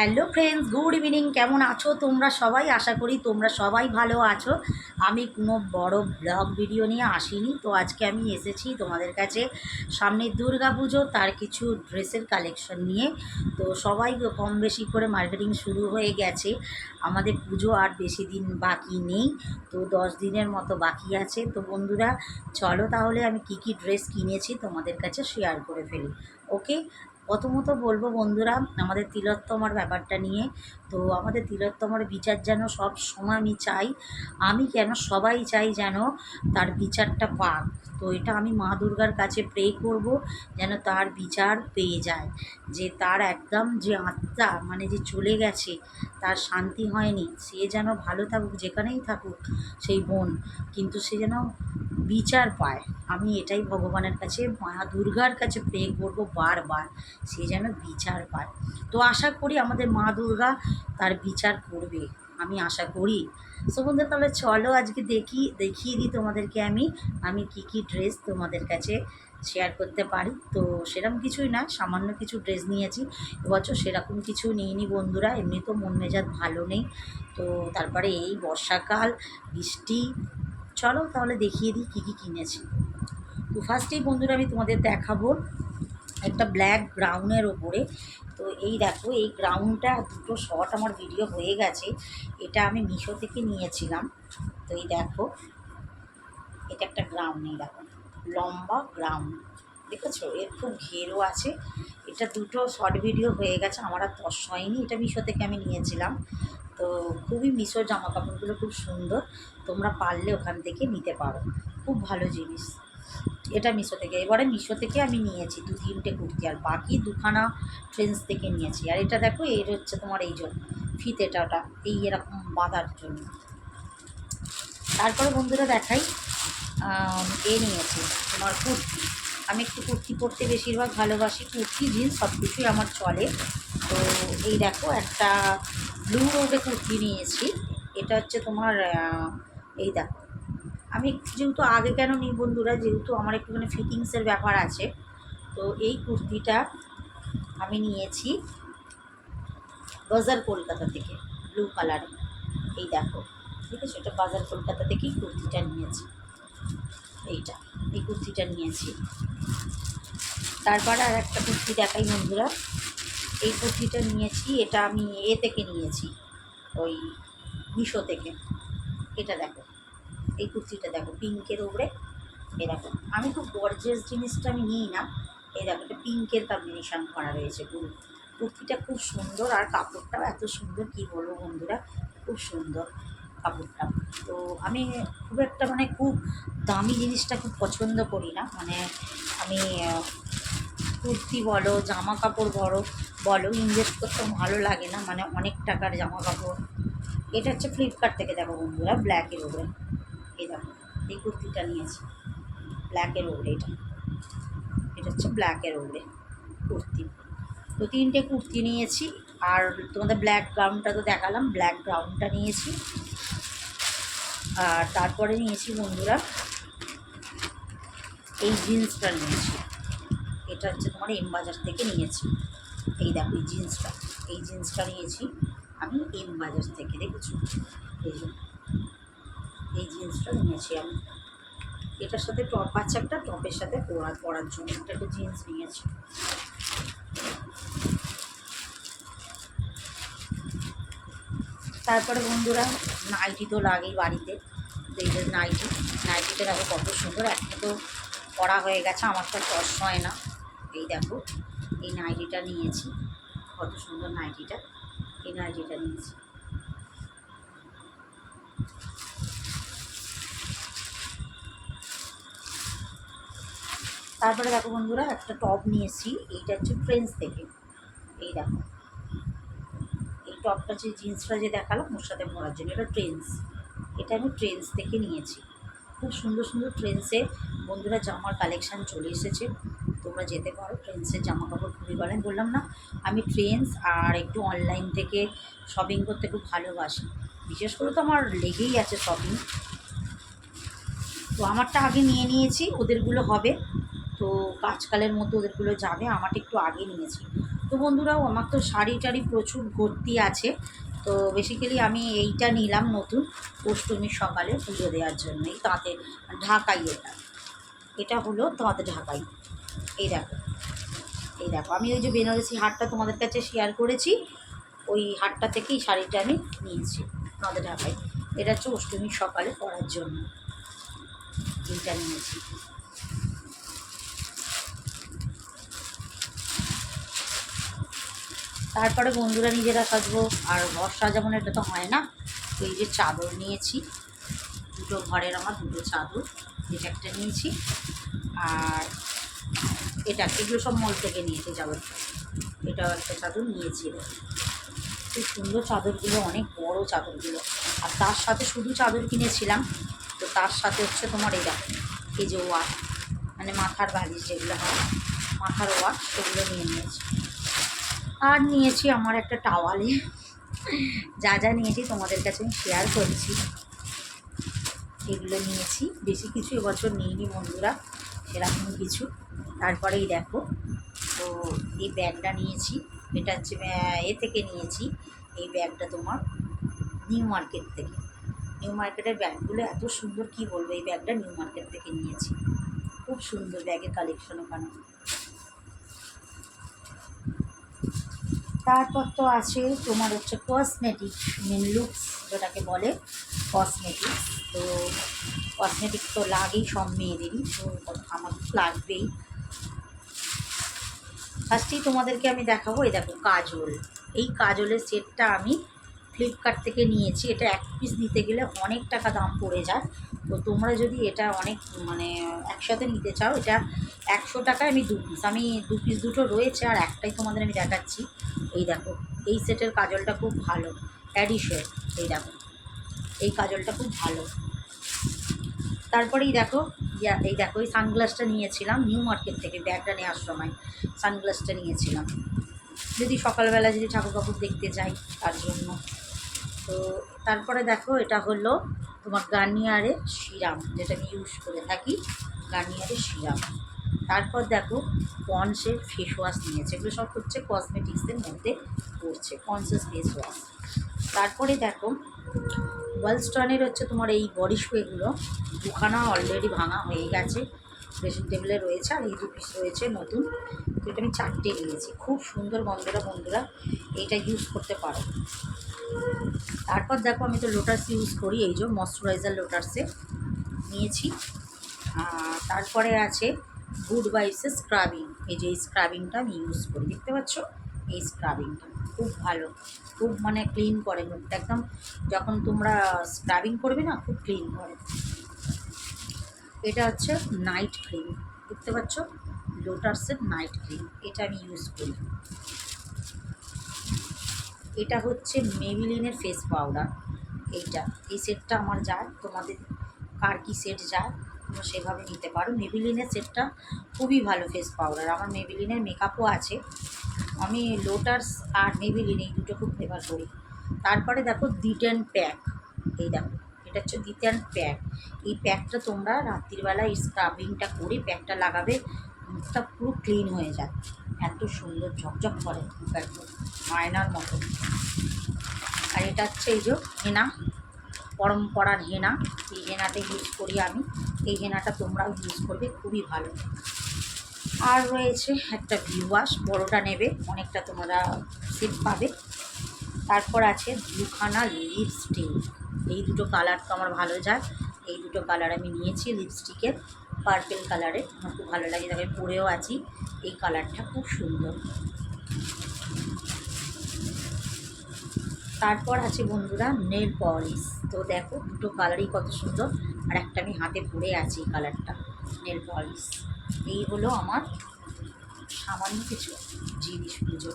Hello friends, good evening. কেমন আছো তোমরা সবাই? আশা করি তোমরা সবাই ভালো আছো। আমি কোনো বড় ব্লগ ভিডিও নিয়ে আসিনি, তো আজকে আমি এসেছি তোমাদের কাছে সামনে দুর্গা পুজো, তার কিছু ড্রেসের কালেকশন নিয়ে। তো সবাই কম বেশি করে মার্কেটিং শুরু হয়ে গেছে। আমাদের পুজো আর বেশি দিন বাকি নেই, তো 10 দিনের মতো বাকি আছে। তো বন্ধুরা, চলো তাহলে আমি কি কি ড্রেস কিনেছি তোমাদের কাছে শেয়ার করে ফেলি। ওকে, প্রথমত বলবো বন্ধুরা, আমাদের তিলোত্তমার ব্যাপারটা নিয়ে। তো আমাদের তিলোত্তমার বিচার যেন সব সময় আমি চাই, আমি কেন সবাই চাই যেন তার বিচারটা পাক। তো এটা আমি মা দুর্গার কাছে প্রে করব যেন তার বিচার পেয়ে যায়, যে তার একদম যে আত্মা মানে যে চলে গেছে, তার শান্তি হয়নি, সে যেন ভালো থাকুক, যেখানেই থাকুক সেই বোন, কিন্তু সে যেন বিচার পায়। আমি এটাই ভগবানের কাছে, মা দুর্গার কাছে প্রে করব বারবার, সে যেন বিচার পায়। তো আশা করি আমাদের মা দুর্গা তার বিচার করবে, আমি আশা করি। সো বন্ধুরা, তাহলে চলো আজকে দেখিয়ে দিই তোমাদেরকে আমি কি কি ড্রেস তোমাদের কাছে শেয়ার করতে পারি। তো সেরকম কিছুই না, সামান্য কিছু ড্রেস নিয়েছি এবছর, সেরকম কিছু নিইনি বন্ধুরা, এমনি তো মন মেজাজ ভালো নেই। তো তারপরে এই বর্ষাকাল, বৃষ্টি, চলো তাহলে দেখিয়ে দিই কী কী কিনেছি। তো ফার্স্টেই বন্ধুরা আমি তোমাদের দেখাবো একটা ব্ল্যাক গ্রাউন্ডের ওপরে। তো এই দেখো, এই গ্রাউন্ডটা দুটো শর্ট আমার ভিডিও হয়ে গেছে, এটা আমি মিশো থেকে নিয়েছিলাম। তো এই দেখো, এটা একটা গ্রাউন্ড, এই দেখো লম্বা গ্রাউন্ড, দেখেছো, এর খুব ঘেরও আছে। এটা দুটো শর্ট ভিডিও হয়ে গেছে, আমার আর তস হয়নি, এটা মিশো থেকে আমি নিয়েছিলাম। তো খুবই মিশোর জামা কাপড়গুলো খুব সুন্দর, তোমরা পারলে ওখান থেকে নিতে পারো, খুব ভালো জিনিস। এটা মিশো থেকে, এবারে মিশো থেকে আমি নিয়েছি 2-3টে কুর্তি, আর বাকি দুখানা ট্রেন্ডস থেকে নিয়েছি। আর এটা দেখো, এর হচ্ছে তোমার এই জন্য ফিতেটা, ওটা এই এরকম বাঁধার জন্য। তারপরে বন্ধুরা দেখাই, এ নিয়েছি তোমার কুর্তি। আমি একটু কুর্তি পরতে বেশিরভাগ ভালোবাসি, কুর্তি জিন্স সব কিছুই আমার চলে। তো এই দেখো, একটা ব্লু রোডে কুর্তি নিয়েছি। এটা হচ্ছে তোমার এই দেখো, আমি যেহেতু আগে কেন নিই বন্ধুরা, যেহেতু আমার একটুখানি ফিটিংসের ব্যাপার আছে। তো এই কুর্তিটা আমি নিয়েছি বাজার কলকাতা থেকে, ব্লু কালারে, এই দেখো, ঠিক আছে, এটা বাজার কলকাতা থেকেই কুর্তিটা নিয়েছি, এই কুর্তিটা নিয়েছি। তারপরে আর একটা কুর্তি দেখাই বন্ধুরা, এই কুর্তিটা নিয়েছি, এটা আমি এ থেকে নিয়েছি, ওই মিশো থেকে। এটা দেখো, এই কুর্তিটা দেখো পিঙ্কের ওপরে, এই দেখো, আমি খুব গর্জিয়াস জিনিসটা আমি নিই না। এই দেখো, এটা পিঙ্কের কম্বিনেশান করা রয়েছে পুরো, কুর্তিটা খুব সুন্দর, আর কাপড়টাও এত সুন্দর, কি বলবো বন্ধুরা, খুব সুন্দর কাপড়টা। তো আমি খুব একটা মানে খুব দামি জিনিসটা খুব পছন্দ করি না, মানে আমি কুর্তি বলো, জামা কাপড় বলো ইনভেস্ট করতে ভালো লাগে না, মানে অনেক টাকার জামা কাপড়। এটা হচ্ছে ফ্লিপকার্ট থেকে, দেখো বন্ধুরা, ব্ল্যাকের ওপরে, এই দেখো, এই কুর্তিটা নিয়েছি ব্ল্যাকের ওপরে, এটা হচ্ছে ব্ল্যাকের ওপরে কুর্তি। তো 3টে কুর্তি নিয়েছি, আর তোমাদের ব্ল্যাক গ্রাউন্ডটা তো দেখালাম, ব্ল্যাক গ্রাউন্ডটা নিয়েছি। আর তারপরে নিয়েছি বন্ধুরা এই জিন্সটা নিয়েছি, এটা হচ্ছে তোমার এম বাজার থেকে নিয়েছি। এই দেখো, এই জিন্সটা নিয়েছি আমি এম বাজার থেকে, দেখেছো, এই যে এই জিন্সটা নিয়েছি আমি। এটার সাথে টপ আছে একটা, টপের সাথে পরার জন্য একটা জিন্স নিয়েছি। তারপরে বন্ধুরা, নাইটি তো লাগেই বাড়িতে। তো এই যে নাইটিটা দেখো কত সুন্দর, একটা তো পরা হয়ে গেছে, আমার তো টস হয় না। এই দেখো, এই নাইটিটা নিয়েছি, কত সুন্দর নাইটিটা, এই নাইটিটা নিয়েছি। তারপরে দেখো বন্ধুরা, একটা টপ নিয়েছি, এইটা হচ্ছে ট্রেন্ডস থেকে। এই দেখো, এই টপটা যে জিন্সটা যে দেখালাম ওর সাথে পরার জন্য, এটা ট্রেন্ডস, এটা আমি ট্রেন্ডস থেকে নিয়েছি। খুব সুন্দর সুন্দর ট্রেন্ডসে বন্ধুরা জামার কালেকশান চলে এসেছে, তোমরা যেতে পারো। ট্রেন্ডসের জামা কাপড় খুবই ভালো, বললাম না আমি ট্রেন্ডস আর একটু অনলাইন থেকে শপিং করতে খুব ভালোবাসি, বিশেষ করে তো আমার লেগেই আছে শপিং। তো আমারটা আগে নিয়ে নিয়েছি, ওদেরগুলো হবে, তো কাজকালের মতো ওদেরগুলো যাবে, আমারটা একটু আগে নিয়েছি। তো বন্ধুরাও আমার তো শাড়ি টাড়ি প্রচুর ভর্তি আছে। তো বেসিক্যালি আমি এইটা নিলাম নতুন অষ্টমীর সকালে পুজো দেওয়ার জন্য। এই তাঁতে ঢাকাই এটা, এটা হলো তাঁত ঢাকাই। এই দেখো, এই দেখো, আমি ওই যে বেনারসি হারটা তোমাদের কাছে শেয়ার করেছি, ওই হারটা থেকেই শাড়িটা আমি নিয়েছি তাঁত ঢাকাই। এটা হচ্ছে অষ্টমীর সকালে পরার জন্য এইটা নিয়েছি। তারপরে বন্ধুরা নিজেরা সাজবো, আর ঘর সাজাবো না এটা তো হয় না। তো এই যে চাদর নিয়েছি, দুটো ঘরের আমার দুটো চাদর, এটা একটা নিয়েছি, আর এটা, এগুলো সব মল থেকে নিয়েছি চাদর। এটাও একটা চাদর নিয়েছি। খুব সুন্দর চাদরগুলো, অনেক বড় চাদরগুলো। আর তার সাথে শুধু চাদর কিনেছিলাম, তো তার সাথে হচ্ছে তোমার এই দেখো, এই যে ওয়াট, মানে মাথার বালিশ যেগুলো হয়, মাথার ওয়াট, সেগুলো নিয়ে নিয়েছি। আর নিয়েছি আমার একটা টাওয়ালে। যা যা নিয়েছি তোমাদের কাছে আমি শেয়ার করছি, এগুলো নিয়েছি। বেশি কিছু এবছর নিইনি বন্ধুরা, সেরকম কিছু। তারপরেই দেখো, তো এই ব্যাগটা নিয়েছি, এটা হচ্ছে এ থেকে নিয়েছি। এই ব্যাগটা তোমার নিউ মার্কেট থেকে। নিউ মার্কেটের ব্যাগগুলো এত সুন্দর, কি বলবো, এই ব্যাগটা নিউ মার্কেট থেকে নিয়েছি। খুব সুন্দর ব্যাগের কালেকশন ওখানে। তারপর তো আছে তোমার হচ্ছে কসমেটিক্স, মেন লুকস যেটাকে বলে কসমেটিক্স। তো কসমেটিক্স তো লাগেই সব মেয়েদেরই, তো আমার লাগবেই। ফার্স্টেই তোমাদেরকে আমি দেখাবো, এই দেখো কাজল। এই কাজলের সেটটা আমি ফ্লিপকার্ট থেকে নিয়েছি। এটা এক পিস নিতে গেলে অনেক টাকা দাম পড়ে যায়। তো তোমরা যদি এটা অনেক মানে একসাথে নিতে চাও, এটা 100 টাকায় আমি 2 পিস, আমি 2 পিস দুটো রয়েছে, আর একটাই তোমাদের আমি দেখাচ্ছি। এই দেখো, এই সেটের কাজলটা খুব ভালো, অ্যাডিশন। এই দেখো, এই কাজলটা খুব ভালো। তারপরেই দেখো, এই দেখো, এই সানগ্লাসটা নিয়েছিলাম নিউ মার্কেট থেকে। ব্যাগটা নেওয়ার সময় সানগ্লাসটা নিয়েছিলাম, যদি সকালবেলা যদি ঠাকুর কাকুর দেখতে যাই তার জন্য। তো তারপরে দেখো, এটা হলো তোমার গার্নিয়ারের সিরাম, যেটা আমি ইউজ করে থাকি, গার্নিয়ারের সিরাম। তারপর দেখো পন্সের ফেস ওয়াশ নিয়েছে। এগুলো সব হচ্ছে কসমেটিক্সের মধ্যে পড়ছে, পন্সের ফেস ওয়াশ। তারপরে দেখো ওয়ালস্টনের হচ্ছে তোমার এই বডি স্প্রেগুলো, দুখানা অলরেডি ভাঙা হয়ে গেছে, ড্রেসিং টেবিলে রয়েছে, আর এই 2 পিস রয়েছে নতুন। তো এটা আমি 4টে নিয়েছি। খুব সুন্দর বন্ধুরা, বন্ধুরা এইটা ইউজ করতে পারো। তারপর দেখো, আমি তো লোটাস ইউজ করি, এই যে ময়শ্চারাইজার লোটাসে নিয়েছি। তারপরে আছে গুড ভাইবসের স্ক্রাবিং। এই যে এই স্ক্রাবিংটা আমি ইউজ করি, দেখতে পাচ্ছ, এই স্ক্রাবিংটা খুব ভালো, খুব মানে ক্লিন করে মুখটা একদম। যখন তোমরা স্ক্রাবিং করবে না, খুব ক্লিন করে। এটা হচ্ছে নাইট ক্রিম, দেখতে পাচ্ছ, লোটাসের নাইট ক্রিম, এটা আমি ইউজ করি। এটা হচ্ছে মেবিলিনের ফেস পাউডার। এইটা, এই সেটটা আমার যায়, তোমাদের কার কী সেট যায় তোমরা সেভাবে নিতে পারো। মেবিলিনের সেটটা খুবই ভালো ফেস পাউডার। আমার মেবিলিনের মেকআপও আছে, আমি লোটাস আর মেবিলিন এই দুটো খুব ফেভার করি। তারপরে দেখো দিটেন প্যাক, এই দেখো, এটা হচ্ছে দিটেন প্যাক। এই প্যাকটা তোমরা রাত্রিবেলা এই স্ক্রাবিংটা করে প্যাকটা লাগাবে, মুখটা পুরো ক্লিন হয়ে যায়, এত সুন্দর ঝকঝক করে মুখ, একদম আয়নার মতো। আর এটা হচ্ছে এই যে হেনা, পরম্পরার হেনা, এই হেনাটা ইউজ করি আমি। এই হেনাটা তোমরাও ইউজ করবে, খুবই ভালো। আর রয়েছে একটা ভিউ ওয়াশ, বড়োটা নেবে, অনেকটা তোমরা সেট পাবে। তারপর আছে দুখানা লিপস্টিক, এই দুটো কালার তো আমার ভালো যায়, এই দুটো কালার আমি নিয়েছি লিপস্টিকের। পার্পেল কালারের আমার খুব ভালো লাগে, তবে পরেও আছি, এই কালারটা খুব সুন্দর। তারপর আছে বন্ধুরা নেল পলিশ। তো দেখো দুটো কালারই কত সুন্দর, আর একটা আমি হাতে পরে আছি, এই কালারটা নেল পলিশ। এই হলো আমার সামান্য কিছু জিনিস পুজো।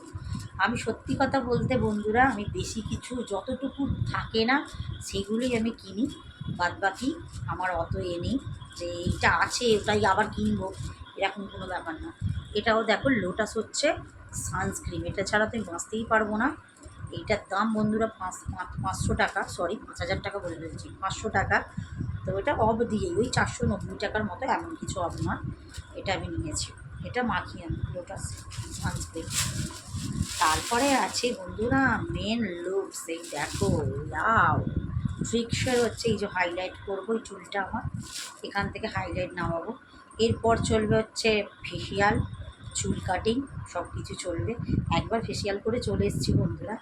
আমি সত্যি কথা বলতে বন্ধুরা, আমি বেশি কিছু যতটুকু থাকে না সেগুলোই আমি কিনি, বাদ বাকি আমার অত এ নেই যে এইটা আছে ওটাই আবার কিনবো, এরকম কোনো ব্যাপার না। এটাও দেখো লোটাস হচ্ছে সানস্ক্রিন, এটা ছাড়া তো আমি বাঁচতেই পারবো না। এইটার দাম বন্ধুরা 500 টাকা, সরি 5000 টাকা বলে ফেলছি, 500 টাকা। তো এটা অফ দিয়েই ওই 490 টাকার মতো, এমন কিছু অফ নয়, এটা আমি নিয়েছি। এটা মাখিয়ে আনি লোটাস সানস্ক্রিন। তারপরে আছে বন্ধুরা মেন লুক, সেই দেখো লাউ ট্রিক্সের হচ্ছে এই যে হাইলাইট করবো এই চুলটা আমার, এখান থেকে হাইলাইট নামাবো। এরপর চলবে হচ্ছে ফেসিয়াল, চুল কাটিং, সব কিছু চলবে। একবার ফেসিয়াল করে চলে এসেছি বন্ধুরা,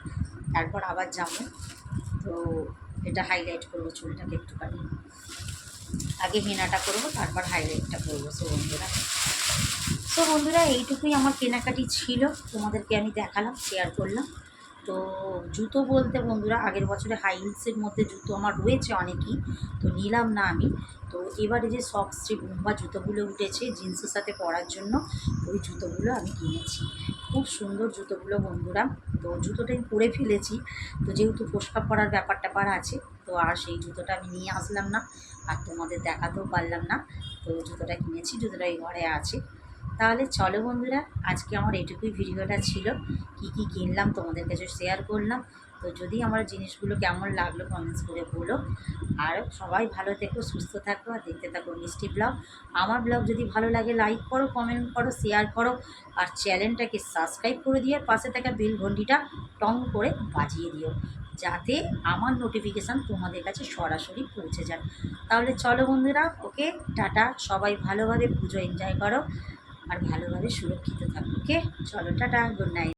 তারপর আবার যাবো। তো এটা হাইলাইট করবো চুলটাকে একটুখানি, আগে হেনাটা করবো তারপর হাইলাইটটা করবো। সো বন্ধুরা এইটুকুই আমার কেনাকাটি ছিল, তোমাদেরকে আমি দেখালাম, শেয়ার করলাম। তো জুতো বলতে বন্ধুরা আগের বছরে হাই হিলসের মধ্যে জুতো আমার রয়েছে অনেকই, তো নিলাম না আমি। তো এবারে যে সক্স যে বুম্বা জুতোগুলো উঠেছে জিন্সের সাথে পরার জন্য, ওই জুতোগুলো আমি কিনেছি। খুব সুন্দর জুতোগুলো বন্ধুরা। তো জুতোটা আমি পরে ফেলেছি, তো যেহেতু ফোসকা পরার ব্যাপার আছে, তো আর সেই জুতোটা আমি নিয়ে আসলাম না, আর তোমাদের দেখাতেও পারলাম না। তো জুতোটা কিনেছি, জুতোটা এই ঘরে আছে। তাহলে চলো বন্ধুরা, আজকে আমার এটুকুই ভিডিওটা ছিল, কি কি কিনলাম তোমাদের কাছে শেয়ার করলাম। তো যদি আমার জিনিসগুলো কেমন লাগলো কমেন্টস করে বলো। আর সবাই ভালো থেকো, সুস্থ থাকো, আর দেখতে থাকো মিষ্টি ব্লগ। আমার ব্লগ যদি ভালো লাগে লাইক করো, কমেন্ট করো, শেয়ার করো, আর চ্যানেলটাকে সাবস্ক্রাইব করে দিয়ে পাশে থাকা বেল ঘন্টিটা টং করে বাজিয়ে দিও, যাতে আমার নোটিফিকেশান তোমাদের কাছে সরাসরি পৌঁছে যায়। তাহলে চলো বন্ধুরা, ওকে টাটা, সবাই ভালোভাবে পুজো এনজয় করো আর ভালোভাবে সুরক্ষিত থাকো। ওকে চলো টাটা, গুড নাইট।